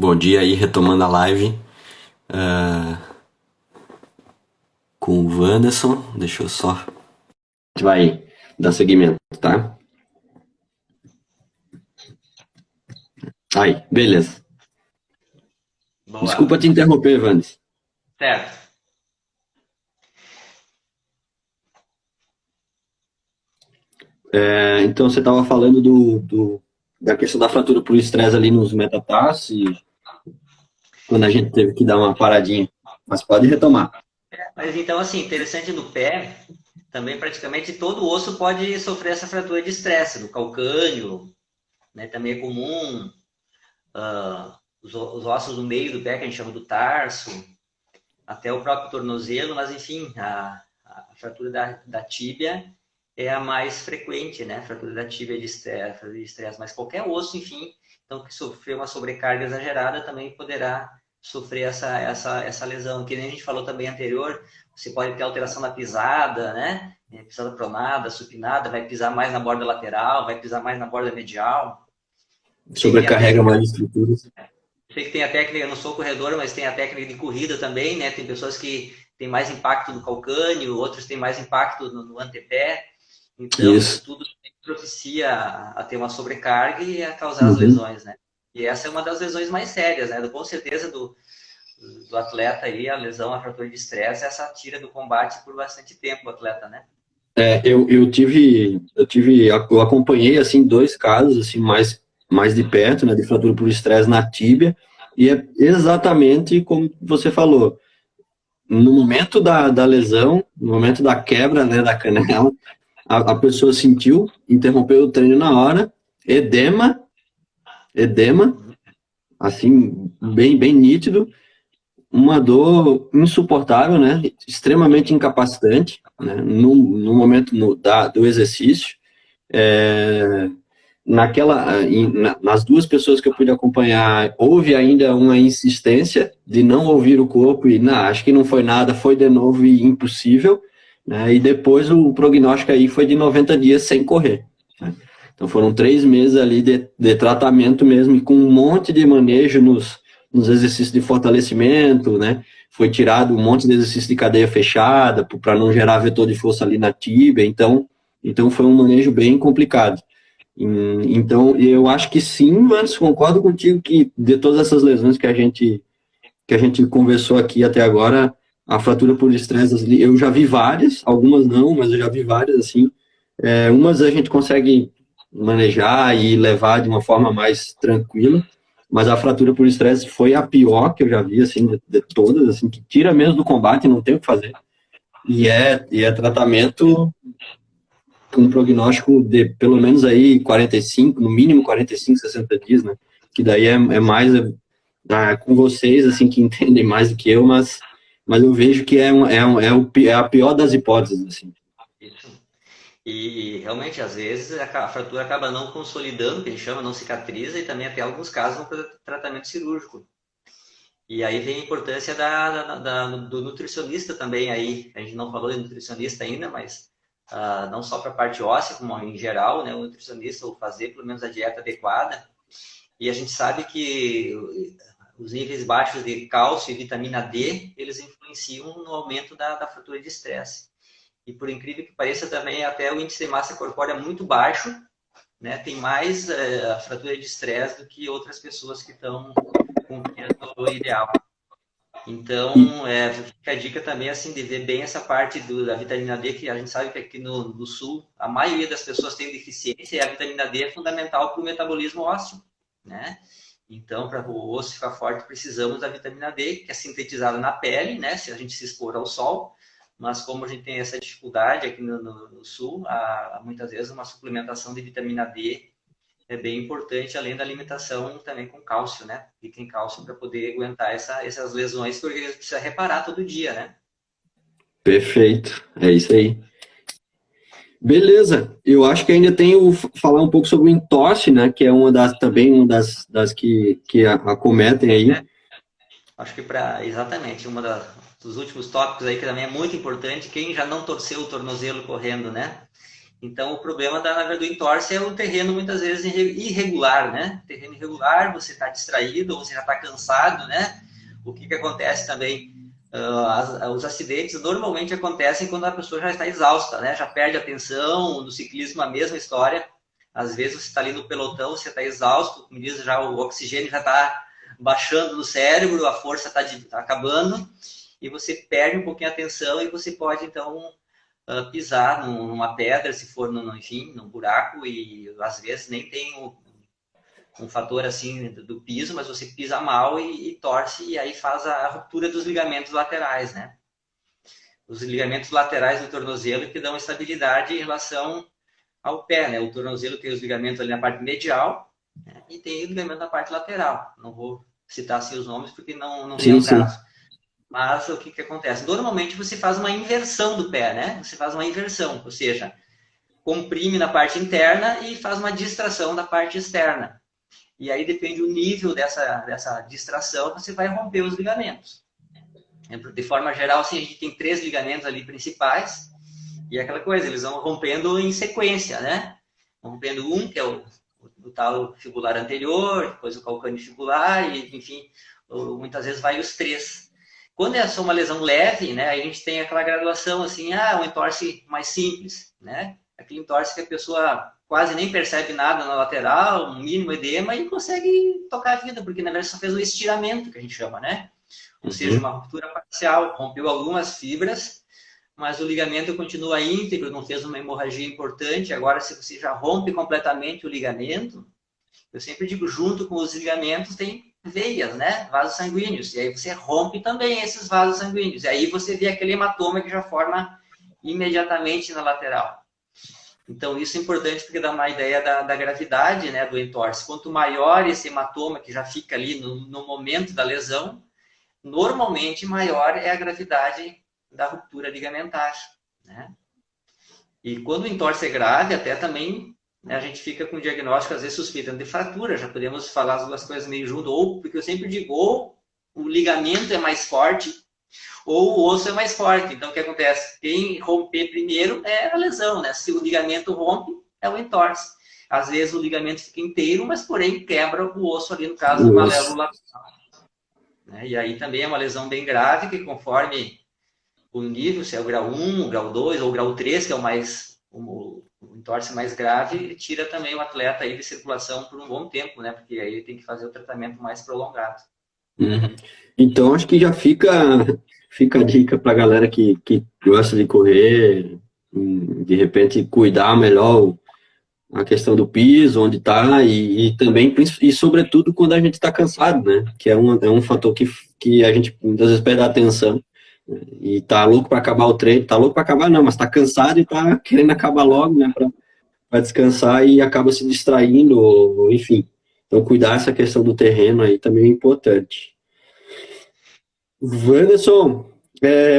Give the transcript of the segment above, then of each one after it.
Bom dia aí, retomando a live ah, com o Wanderson. Deixa eu só. A gente vai dar seguimento, tá? Aí, beleza. Desculpa Boa. te interromper, Wanderson. Certo. Então você estava falando da questão da fratura por estresse ali nos metatarsos, quando a gente teve que dar uma paradinha. Mas pode retomar. Mas então, assim, interessante no pé, também praticamente todo osso pode sofrer essa fratura de estresse, no calcânio, né? Também é comum, os ossos no meio do pé, que a gente chama do tarso, até o próprio tornozelo, mas enfim, a fratura da tíbia é a mais frequente, né? A fratura da tíbia de estresse, mas qualquer osso, enfim, então que sofreu uma sobrecarga exagerada também poderá sofrer essa lesão. Que nem a gente falou também anterior, você pode ter alteração na pisada, né? Pisada pronada, supinada, vai pisar mais na borda lateral, vai pisar mais na borda medial. Sei que tem a Sobrecarrega técnica mais estruturas. Sei que tem a técnica, eu não sou corredor, mas tem a técnica de corrida também, né? Tem pessoas que têm mais impacto no calcânio, outros têm mais impacto no antepé. Então, Isso. isso tudo propicia a ter uma sobrecarga e a causar as Uhum. lesões, né? E essa é uma das lesões mais sérias, né? Com certeza do atleta aí, a lesão, a fratura de estresse, essa tira do combate por bastante tempo o atleta, né? Eu acompanhei assim dois casos assim mais de perto, né, de fratura por estresse na tíbia, e é exatamente como você falou. No momento da lesão, no momento da quebra, né, da canela, a pessoa sentiu, interrompeu o treino na hora, edema, edema, assim, bem nítido, uma dor insuportável, né, extremamente incapacitante, né, no momento do exercício. É, nas duas pessoas que eu pude acompanhar, houve ainda uma insistência de não ouvir o corpo e, não, acho que não foi nada, foi de novo e impossível, né? E depois o prognóstico aí foi de 90 dias sem correr, né? Então foram 3 meses ali de tratamento mesmo e com um monte de manejo nos exercícios de fortalecimento, né? Foi tirado um monte de exercício de cadeia fechada para não gerar vetor de força ali na tíbia, então foi um manejo bem complicado. Então, eu acho que sim, mas concordo contigo que de todas essas lesões que a gente conversou aqui até agora, a fratura por estresse, eu já vi várias, algumas não, mas eu já vi várias, assim. Umas a gente consegue manejar e levar de uma forma mais tranquila, mas a fratura por estresse foi a pior que eu já vi, assim, de todas, assim, que tira mesmo do combate, não tem o que fazer. E é tratamento com um prognóstico de pelo menos aí 45, no mínimo 45, 60 dias, né? Que daí é mais com vocês, assim, que entendem mais do que eu, mas eu vejo que é a pior das hipóteses, assim. Isso. E realmente, às vezes, a fratura acaba não consolidando, que a gente chama, não cicatriza, e também até alguns casos no tratamento cirúrgico. E aí vem a importância do nutricionista também aí. A gente não falou de nutricionista ainda, mas não só para a parte óssea, como em geral, né, o nutricionista ou fazer pelo menos a dieta adequada. E a gente sabe que os níveis baixos de cálcio e vitamina D, eles influenciam no aumento da fratura de estresse. E por incrível que pareça também, até o índice de massa corpórea é muito baixo, né, tem mais a fratura de estresse do que outras pessoas que estão com o peso ideal. E, Então, fica a dica também, assim, de ver bem essa parte da vitamina D, que a gente sabe que aqui no Sul, a maioria das pessoas tem deficiência e a vitamina D é fundamental para o metabolismo ósseo, né? Então, para o osso ficar forte, precisamos da vitamina D, que é sintetizada na pele, né? Se a gente se expor ao sol. Mas como a gente tem essa dificuldade aqui no Sul, há muitas vezes uma suplementação de vitamina D é bem importante, além da alimentação também com cálcio, né? Rica em cálcio para poder aguentar essas lesões que o organismo precisa reparar todo dia, né? perfeito, é isso aí. Beleza, eu acho que ainda tenho falar um pouco sobre o entorse, né, que é também uma das que acometem aí. Acho que para exatamente dos últimos tópicos aí que também é muito importante, quem já não torceu o tornozelo correndo, né? Então, o problema do entorse é o terreno muitas vezes irregular, né? Terreno irregular, você está distraído ou você já está cansado, né? O que acontece também? Os acidentes normalmente acontecem quando a pessoa já está exausta, né? Já perde a atenção. No ciclismo, a mesma história. Às vezes você está ali no pelotão, você está exausto, como diz, já o oxigênio já está baixando no cérebro, a força está acabando, e você perde um pouquinho a atenção e você pode, então, pisar numa pedra, se for, enfim, num buraco, e às vezes nem tem um fator assim do piso, mas você pisa mal e torce, e aí faz a ruptura dos ligamentos laterais, né? Os ligamentos laterais do tornozelo que dão estabilidade em relação ao pé, né? O tornozelo tem os ligamentos ali na parte medial, né? E tem o ligamento na parte lateral. Não vou citar assim os nomes porque não vem Sim, ao sim. caso. Mas o que acontece? Normalmente você faz uma inversão do pé, né? Você faz uma inversão, ou seja, comprime na parte interna e faz uma distração da parte externa. E aí depende do nível dessa distração, você vai romper os ligamentos. De forma geral, assim, a gente tem 3 ligamentos ali principais, e é aquela coisa, eles vão rompendo em sequência, né? Rompendo um, que é o tal fibular anterior, depois o calcâneo fibular, e enfim, muitas vezes vai os 3. Quando é só uma lesão leve, né, a gente tem aquela graduação assim, um entorse mais simples, né? Aquele entorse que a pessoa quase nem percebe nada na lateral, um mínimo edema e consegue tocar a vida, porque na verdade só fez um estiramento, que a gente chama, né? Ou seja, uma Uhum. ruptura parcial, rompeu algumas fibras, mas o ligamento continua íntegro, não fez uma hemorragia importante. Agora, se você já rompe completamente o ligamento, eu sempre digo, junto com os ligamentos tem veias, né? Vasos sanguíneos. E aí você rompe também esses vasos sanguíneos. E aí você vê aquele hematoma que já forma imediatamente na lateral. Então, isso é importante porque dá uma ideia da gravidade, né, do entorse. Quanto maior esse hematoma que já fica ali no momento da lesão, normalmente maior é a gravidade da ruptura ligamentar, né? E quando o entorse é grave, até também, né, a gente fica com o diagnóstico, às vezes, suspeitando de fratura. Já podemos falar as duas coisas meio junto, ou, porque eu sempre digo, ou o ligamento é mais forte, ou o osso é mais forte. Então, o que acontece? Quem romper primeiro é a lesão, né? Se o ligamento rompe, é o entorse. Às vezes o ligamento fica inteiro, mas porém quebra o osso ali, no caso, uma Nossa. válvula. Né? E aí também é uma lesão bem grave, que conforme o nível, se é o grau 1, o grau 2 ou o grau 3, que é o entorse mais grave, tira também o atleta aí de circulação por um bom tempo, né? Porque aí ele tem que fazer o tratamento mais prolongado. Uhum. Então, acho que já fica a dica para a galera que gosta de correr, de repente cuidar melhor a questão do piso, onde está, e também, e sobretudo, quando a gente está cansado, né? Que é um fator que a gente muitas vezes perde a atenção, né? E tá louco para acabar o treino, tá louco para acabar não, mas tá cansado e tá querendo acabar logo, né? Para descansar e acaba se distraindo, ou, enfim. Então, cuidar essa questão do terreno aí também é importante. Wanderson,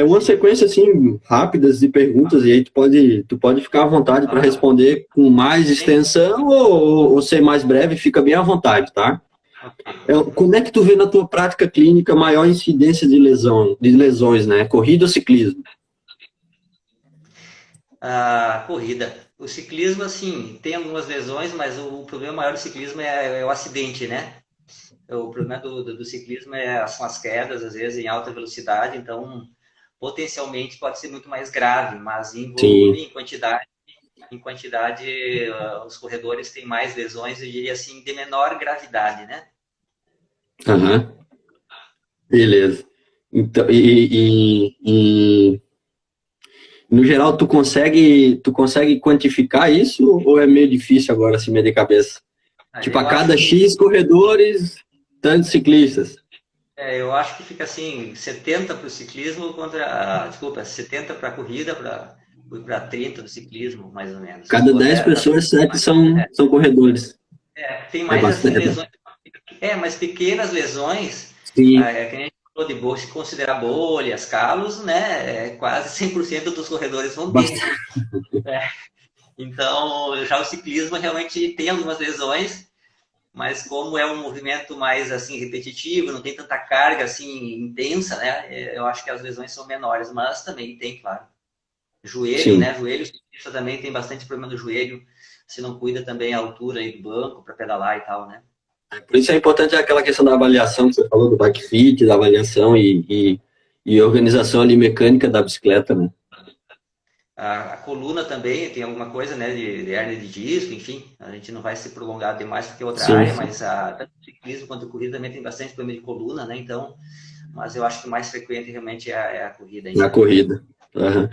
uma Sim. sequência assim rápidas de perguntas e aí tu pode ficar à vontade para Claro. responder com mais Sim. extensão ou ser mais breve, fica bem à vontade, tá? Ok. Quando é que tu vê na tua prática clínica maior incidência de lesões, né? Corrida ou ciclismo? A corrida. O ciclismo, assim, tem algumas lesões, mas o problema maior do ciclismo é o acidente, né? O problema do ciclismo são as quedas, às vezes, em alta velocidade, então, potencialmente pode ser muito mais grave, mas em Sim. volume, em quantidade, os corredores têm mais lesões, eu diria assim, de menor gravidade, né? Aham. Beleza. Então, no geral, tu consegue quantificar isso ou é meio difícil agora, assim, meio de cabeça? Tipo, a Eu acho cada que X corredores, tantos ciclistas. eu acho que fica assim, 70 para o ciclismo contra, desculpa, 70 para a corrida, para 30 do ciclismo, mais ou menos. Cada Ou 10 até, pessoas, 7 são corredores. tem É mais assim bastante. lesões, mas pequenas lesões, Sim, que a gente falou de bolha, se considerar bolhas, calos, né, quase 100% dos corredores vão ter. bastante. Né? Então, já o ciclismo realmente tem algumas lesões, mas como é um movimento mais assim repetitivo, não tem tanta carga assim intensa, né? Eu acho que as lesões são menores, mas também tem, claro. Joelho, Sim. né? Joelho, ciclista também tem bastante problema no joelho, se não cuida também a altura aí do banco para pedalar e tal, né? Por isso é importante aquela questão da avaliação que você falou, do bike fit, da avaliação e organização ali mecânica da bicicleta, né? A coluna também tem alguma coisa, né, de hernia de disco, enfim, a gente não vai se prolongar demais porque é outra Sim, área, sim. mas tanto o ciclismo quanto a corrida também tem bastante problema de coluna, né, então, mas eu acho que o mais frequente realmente é a corrida Na ainda, né. corrida. Aham.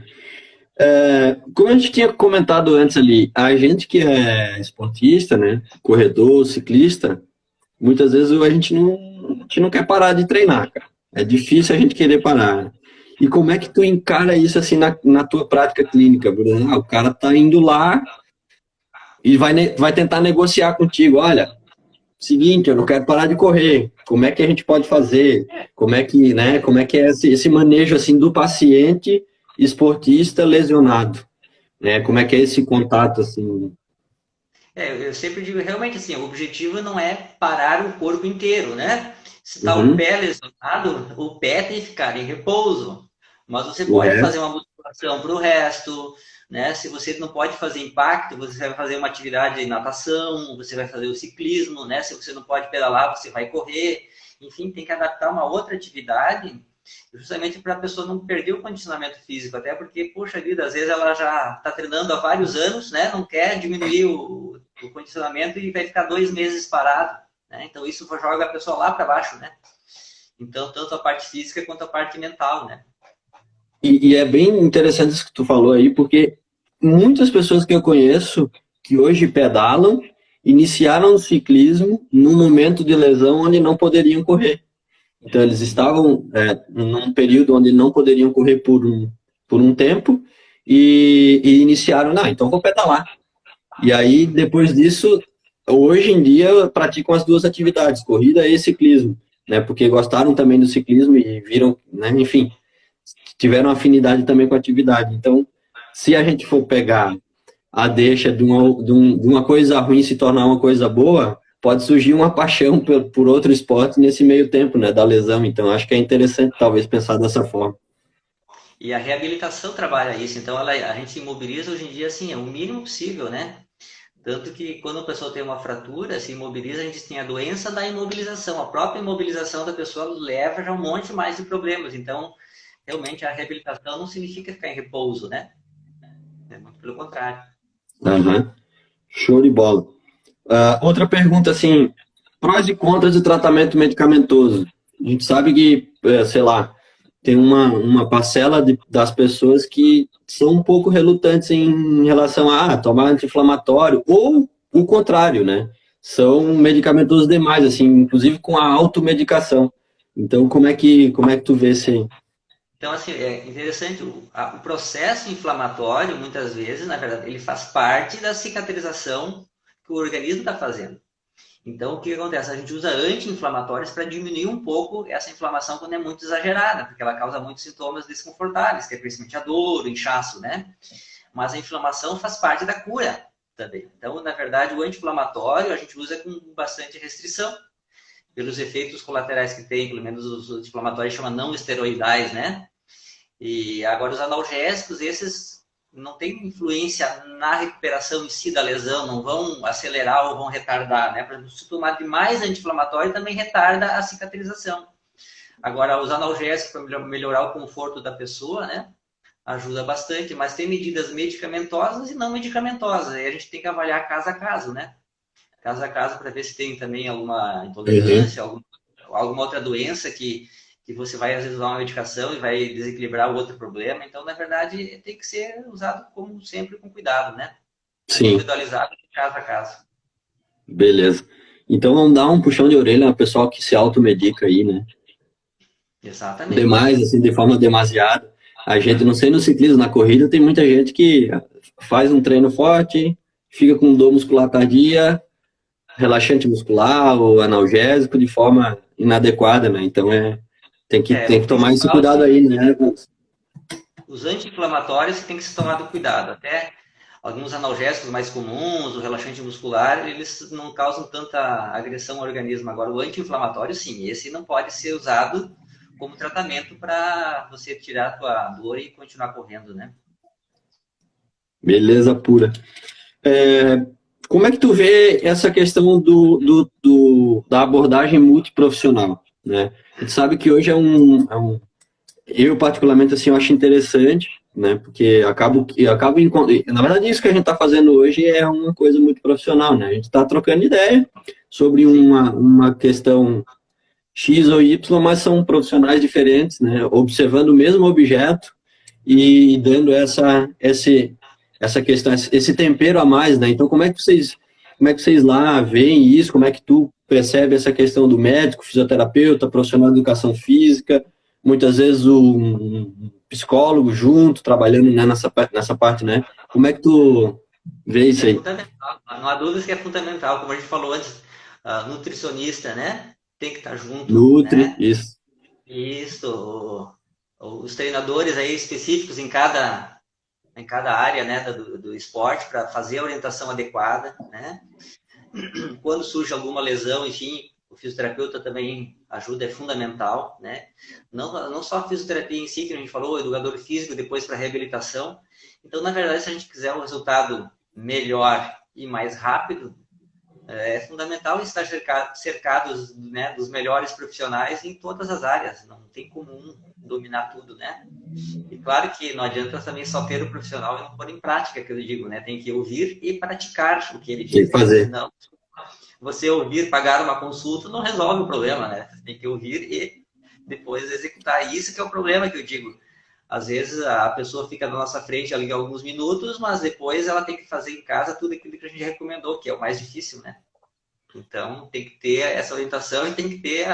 Como a gente tinha comentado antes ali, a gente que é esportista, né, corredor, ciclista, muitas vezes a gente não quer parar de treinar, cara. É difícil a gente querer parar, né? E como é que tu encara isso assim na tua prática clínica, Bruno? Ah, o cara tá indo lá e vai tentar negociar contigo. Olha, seguinte, eu não quero parar de correr. Como é que a gente pode fazer? Como é que, né? Como é que é esse manejo assim do paciente esportista lesionado, né? Como é que é esse contato assim? Eu sempre digo, realmente assim, o objetivo não é parar o corpo inteiro, né? Se está o Uhum. pé lesionado, o pé tem que ficar em repouso. Mas você O pode fazer resto, uma musculação para o resto, né? Se você não pode fazer impacto, você vai fazer uma atividade de natação, você vai fazer o ciclismo, né? Se você não pode pedalar, você vai correr. Enfim, tem que adaptar uma outra atividade justamente para a pessoa não perder o condicionamento físico, até porque, poxa vida, às vezes ela já está treinando há vários anos, né? Não quer diminuir o condicionamento e vai ficar 2 meses parado, né? Então isso joga a pessoa lá para baixo, né? Então, tanto a parte física quanto a parte mental, né? e é bem interessante isso que tu falou aí, porque muitas pessoas que eu conheço que hoje pedalam iniciaram o ciclismo num momento de lesão onde não poderiam correr. Então, eles estavam num período onde não poderiam correr por um tempo e iniciaram, não, então vou pedalar. E aí, depois disso, hoje em dia, praticam as duas atividades, corrida e ciclismo, né? Porque gostaram também do ciclismo e viram, né? Enfim, tiveram afinidade também com a atividade. Então, se a gente for pegar a deixa de uma coisa ruim se tornar uma coisa boa, pode surgir uma paixão por outro esporte nesse meio tempo, né, da lesão. Então, acho que é interessante talvez pensar dessa forma. E a reabilitação trabalha isso, então a gente imobiliza hoje em dia assim, é o mínimo possível, né? Tanto que quando a pessoa tem uma fratura, se imobiliza, a gente tem a doença da imobilização. A própria imobilização da pessoa leva já um monte mais de problemas. Então, realmente, a reabilitação não significa ficar em repouso, né? É muito pelo contrário. Uhum. Show de bola. Outra pergunta, assim, prós e contras do tratamento medicamentoso. A gente sabe que, sei lá, tem uma parcela das pessoas que são um pouco relutantes em relação a tomar anti-inflamatório, ou o contrário, né? São medicamentosos demais, assim, inclusive com a automedicação. Então, como é que tu vê isso aí? Então, assim, é interessante, o processo inflamatório, muitas vezes, na verdade, ele faz parte da cicatrização que o organismo está fazendo. Então, o que acontece? A gente usa anti-inflamatórios para diminuir um pouco essa inflamação quando é muito exagerada, porque ela causa muitos sintomas desconfortáveis, que é principalmente a dor, o inchaço, né? Mas a inflamação faz parte da cura também. Então, na verdade, o anti-inflamatório a gente usa com bastante restrição, pelos efeitos colaterais que tem, pelo menos os anti-inflamatórios chamam não esteroidais, né? E agora os analgésicos, esses não têm influência na recuperação em si da lesão, não vão acelerar ou vão retardar, né? Por exemplo, se tomar demais anti-inflamatório também retarda a cicatrização. Agora, os analgésicos para melhorar o conforto da pessoa, né? Ajuda bastante, mas tem medidas medicamentosas e não medicamentosas. Aí a gente tem que avaliar caso a caso, né? Caso a caso para ver se tem também alguma Uhum. intolerância, alguma outra doença que você vai às vezes usar uma medicação e vai desequilibrar o outro problema. Então, na verdade, tem que ser usado como sempre com cuidado, né? Sim, Individualizado de caso a caso. beleza. Então, vamos dar um puxão de orelha ao pessoal que se automedica aí, né? Exatamente. Demais, assim, de forma demasiada. A gente, não sei, no ciclismo, na corrida, tem muita gente que faz um treino forte, fica com dor muscular tardia, relaxante muscular ou analgésico de forma inadequada, né? Então, tem O que tomar esse principal, cuidado sim, aí, né? os anti-inflamatórios tem que se tomar cuidado. Até alguns analgésicos mais comuns, o relaxante muscular, eles não causam tanta agressão ao organismo. Agora, o anti-inflamatório, sim, esse não pode ser usado como tratamento para você tirar a tua dor e continuar correndo, né? Beleza pura. É, como é que tu vê essa questão da abordagem multiprofissional, né? A gente sabe que hoje eu particularmente assim, eu acho interessante, né? Porque na verdade isso que a gente está fazendo hoje é uma coisa muito profissional, né? A gente está trocando ideia sobre Sim, uma questão X ou Y, mas são profissionais diferentes, né? Observando o mesmo objeto e dando essa questão, esse tempero a mais, né? Então, como é que vocês lá veem isso? Como é que tu percebe essa questão do médico, fisioterapeuta, profissional de educação física, muitas vezes um psicólogo junto, trabalhando, né, nessa parte, né? Como é que tu vê isso é aí? fundamental. Não há dúvidas que é fundamental. Como a gente falou antes, nutricionista, né? Tem que estar junto, Nutri, né? isso. Isso, os treinadores aí específicos em cada área, né, do esporte para fazer a orientação adequada, né? Quando surge alguma lesão, enfim, o fisioterapeuta também ajuda, é fundamental, né? Não só a fisioterapia em si, que a gente falou, o educador físico, depois para reabilitação. Então, na verdade, se a gente quiser um resultado melhor e mais rápido, é fundamental estar cercados, né, dos melhores profissionais em todas as áreas. Não tem como um dominar tudo, né? E claro que não adianta também só ter o profissional e não pôr em prática, que eu digo, né? Tem que ouvir e praticar o que ele Tem diz, que né? fazer. Senão, você ouvir, pagar uma consulta não resolve o problema, né? Você tem que ouvir e depois executar. E isso que é o problema que eu digo. Às vezes a pessoa fica na nossa frente ali alguns minutos, mas depois ela tem que fazer em casa tudo aquilo que a gente recomendou, que é o mais difícil, né? Então tem que ter essa orientação e tem que ter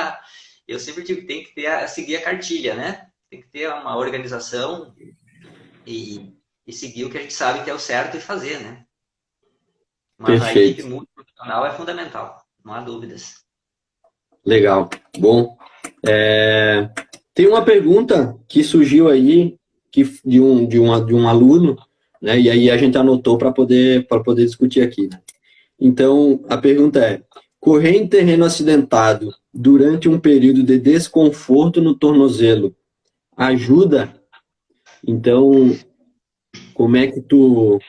eu sempre digo, tem que ter seguir a cartilha, né? Tem que ter uma organização e seguir o que a gente sabe que é o certo e fazer, né? Mas a equipe Perfeito. multiprofissional é fundamental, não há dúvidas. Legal. Bom. Tem uma pergunta que surgiu aí de um aluno, né? E aí a gente anotou para poder discutir aqui. Então, a pergunta é: correr em terreno acidentado durante um período de desconforto no tornozelo ajuda? Então, como é que tu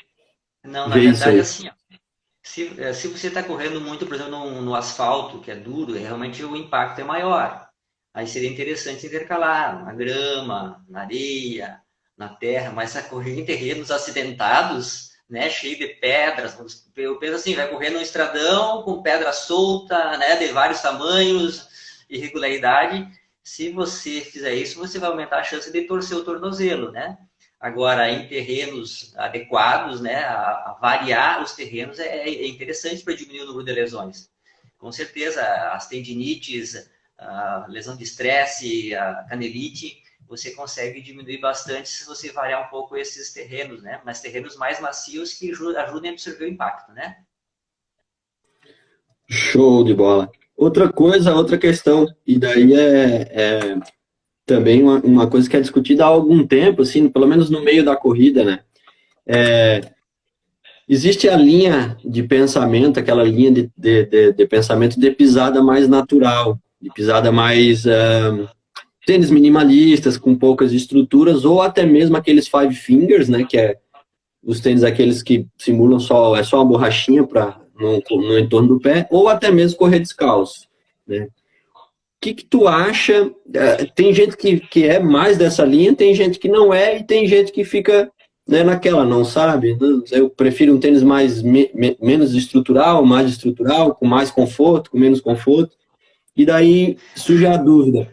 Não, na vê isso verdade, aí? assim, ó, se você está correndo muito, por exemplo, no asfalto, que é duro, realmente o impacto é maior. Aí seria interessante intercalar na grama, na areia, na terra, mas a correr em terrenos acidentados, né, cheio de pedras, eu penso assim, vai correr num estradão com pedra solta, né, de vários tamanhos, irregularidade. Se você fizer isso, você vai aumentar a chance de torcer o tornozelo, né? Agora, em terrenos adequados, né, a variar os terrenos é interessante para diminuir o número de lesões. Com certeza, as tendinites, a lesão de estresse, a canelite, você consegue diminuir bastante se você variar um pouco esses terrenos, né? Mas terrenos mais macios que ajudem a absorver o impacto, né? Show de bola. Outra coisa, outra questão, e daí é também uma coisa que é discutida há algum tempo, assim, pelo menos no meio da corrida, né? Existe a linha de pensamento, aquela linha de pensamento de pisada mais natural, de pisada mais tênis minimalistas, com poucas estruturas, ou até mesmo aqueles five fingers, né, que é os tênis aqueles que simulam só uma borrachinha no entorno do pé, ou até mesmo correr descalço, né? Que tu acha? Tem gente que é mais dessa linha, tem gente que não é, e tem gente que fica, né, naquela, não sabe? Eu prefiro um tênis menos estrutural, mais estrutural, com mais conforto, com menos conforto. E daí surge a dúvida.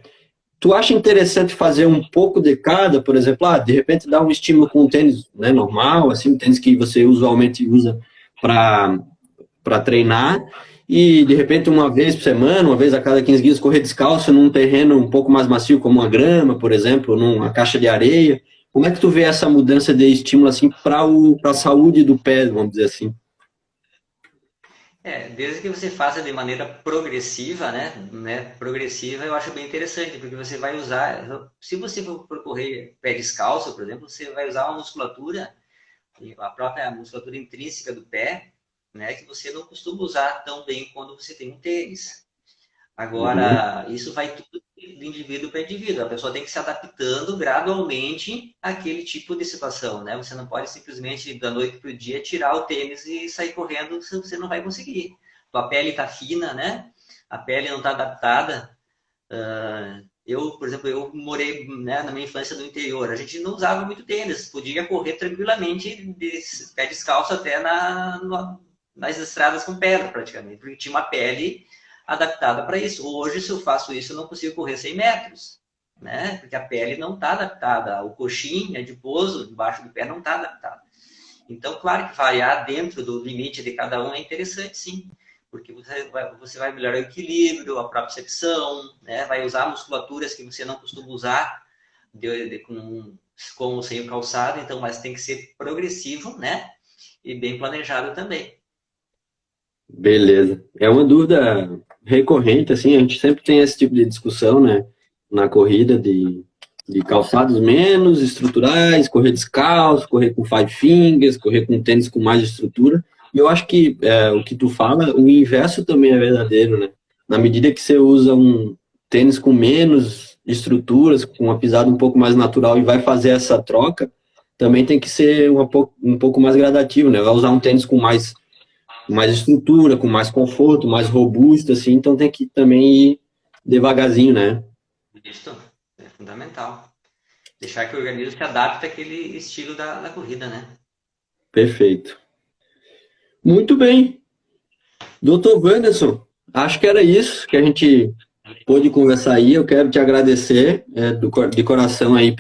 Tu acha interessante fazer um pouco de cada, por exemplo, de repente dar um estímulo com um tênis, né, normal, assim, um tênis que você usualmente usa para treinar, e de repente uma vez por semana, uma vez a cada 15 dias, correr descalço num terreno um pouco mais macio, como uma grama, por exemplo, numa caixa de areia. Como é que tu vê essa mudança de estímulo assim para a saúde do pé, vamos dizer assim? Desde que você faça de maneira progressiva, né? Progressiva, eu acho bem interessante, porque você vai usar, se você for correr pé descalço, por exemplo, você vai usar uma musculatura, a própria musculatura intrínseca do pé, né? Que você não costuma usar tão bem quando você tem um tênis. Uhum. Agora, isso vai tudo de indivíduo para indivíduo. A pessoa tem que se adaptando gradualmente àquele tipo de situação, né? Você não pode simplesmente, da noite para o dia, tirar o tênis e sair correndo, você não vai conseguir. Tua pele está fina, né? A pele não está adaptada. Eu, por exemplo, eu morei, né, na minha infância no interior. A gente não usava muito tênis, podia correr tranquilamente de pé descalço até nas estradas com pedra, praticamente, porque tinha uma pele adaptada para isso. Hoje, se eu faço isso, eu não consigo correr 100 metros, né? Porque a pele não está adaptada. O coxim adiposo, debaixo do pé, não está adaptado. Então, claro que variar dentro do limite de cada um é interessante, sim. Porque você vai melhorar o equilíbrio, a propriocepção, né? Vai usar musculaturas que você não costuma usar com ou sem o calçado, então, mas tem que ser progressivo, né? E bem planejado também. Beleza. É uma dúvida recorrente, assim, a gente sempre tem esse tipo de discussão, né, na corrida de calçados menos estruturais, correr descalço, correr com five fingers, correr com tênis com mais estrutura. E eu acho que o que tu fala, o inverso também é verdadeiro, né? Na medida que você usa um tênis com menos estruturas, com uma pisada um pouco mais natural e vai fazer essa troca, também tem que ser um pouco mais gradativo, né? Vai usar um tênis com mais estrutura, com mais conforto, mais robusto, assim, então tem que também ir devagarzinho, né? Isso é fundamental. Deixar que o organismo se adapte àquele estilo da corrida, né? Perfeito. Muito bem. Doutor Wanderson, acho que era isso que a gente pôde conversar aí. Eu quero te agradecer de coração aí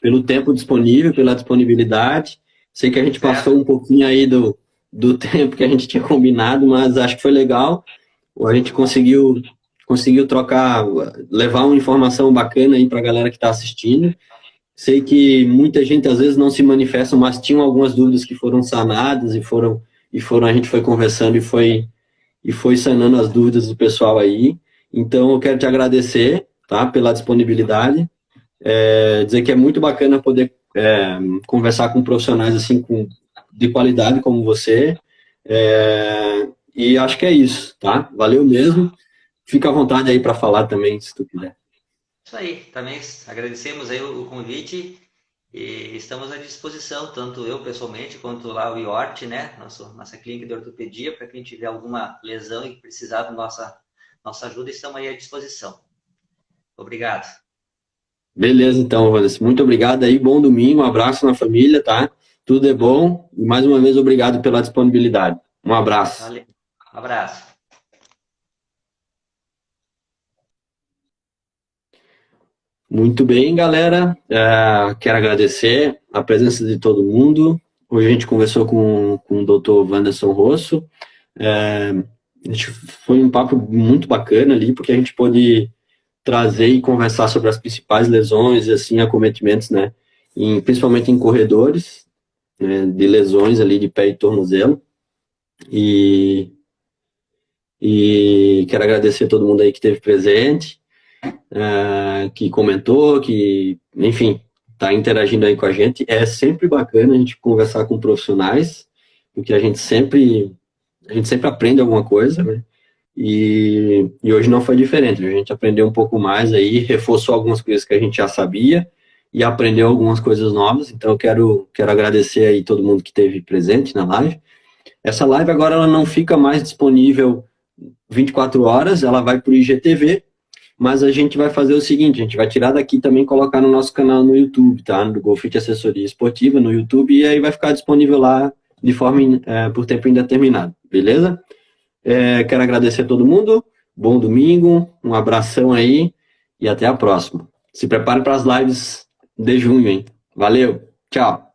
pelo tempo disponível, pela disponibilidade. Sei que a gente passou um pouquinho aí do tempo que a gente tinha combinado, mas acho que foi legal. A gente conseguiu trocar, levar uma informação bacana aí para a galera que está assistindo. Sei que muita gente às vezes não se manifesta, mas tinham algumas dúvidas que foram sanadas a gente foi conversando e foi sanando as dúvidas do pessoal aí. Então eu quero te agradecer, tá, pela disponibilidade, dizer que é muito bacana poder conversar com profissionais assim de qualidade como você. E acho que é isso, tá? Valeu mesmo. Fica à vontade aí para falar também, se tu quiser. Isso aí, também agradecemos aí o convite e estamos à disposição, tanto eu pessoalmente, quanto lá o IORT, né, nossa clínica de ortopedia, para quem tiver alguma lesão e precisar da nossa ajuda, estamos aí à disposição. Obrigado. Beleza, então, Wanderson. Muito obrigado aí, bom domingo, um abraço na família, tá? Tudo é bom e mais uma vez obrigado pela disponibilidade. Um abraço. Valeu. Um abraço. Muito bem, galera. Quero agradecer a presença de todo mundo. Hoje a gente conversou com o Dr. Wanderson Rosso. Foi um papo muito bacana ali, porque a gente pôde trazer e conversar sobre as principais lesões e assim, acometimentos, né? Principalmente em corredores, né, de lesões ali de pé e tornozelo. E quero agradecer a todo mundo aí que esteve presente. Que comentou, que, enfim, está interagindo aí com a gente. É sempre bacana a gente conversar com profissionais, porque a gente sempre aprende alguma coisa, né? E hoje não foi diferente. A gente aprendeu um pouco mais aí, reforçou algumas coisas que a gente já sabia e aprendeu algumas coisas novas. Então eu quero agradecer aí todo mundo que esteve presente na live. Essa live agora ela não fica mais disponível 24 horas, ela vai para o IGTV. Mas a gente vai fazer o seguinte, a gente vai tirar daqui também e colocar no nosso canal no YouTube, tá? No Golfit Assessoria Esportiva, no YouTube, e aí vai ficar disponível lá de forma por tempo indeterminado, beleza? Quero agradecer a todo mundo, bom domingo, um abração aí e até a próxima. Se prepare para as lives de junho, hein? Valeu, tchau!